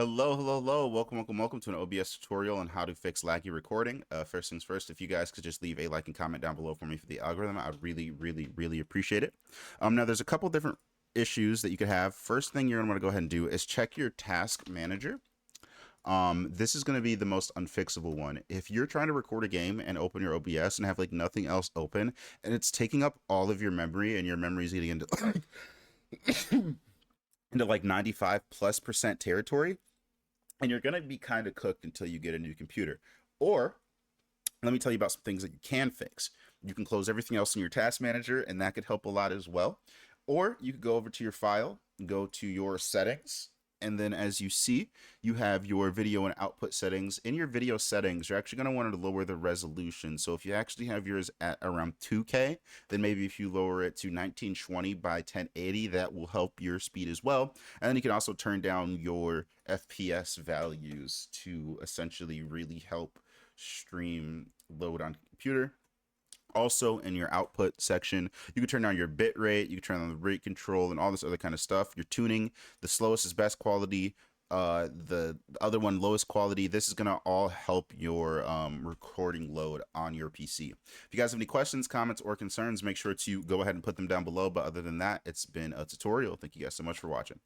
Hello. Welcome to an OBS tutorial on how to fix laggy recording. First things first, if you guys could just leave a like and comment down below for me for the algorithm, I'd really appreciate it. Now there's a couple different issues that you could have. First thing you're gonna want to go ahead and do is check your task manager. This is going to be the most unfixable one. If you're trying to record a game and open your OBS and have like nothing else open and it's taking up all of your memory and your memory is getting into into like 95+% territory, and you're going to be kind of cooked until you get a new computer. Or let me tell you about some things that you can fix. You can close everything else in your task manager, and that could help a lot as well. Or you could go over to your file, go to your settings, and then as you see, you have your video and output settings. In your video settings, you're actually going to want to lower the resolution. So if you actually have yours at around 2K, then maybe if you lower it to 1920 by 1080, that will help your speed as well. And then you can also turn down your FPS values to essentially really help stream load on computer. Also, in your output section, you can turn down your bit rate, you can turn on the rate control and all this other kind of stuff. Your tuning, the slowest is best quality, the other one lowest quality. This is gonna all help your recording load on your PC. If you guys have any questions, comments, or concerns, make sure to go ahead and put them down below. But other than that, it's been a tutorial. Thank you guys so much for watching.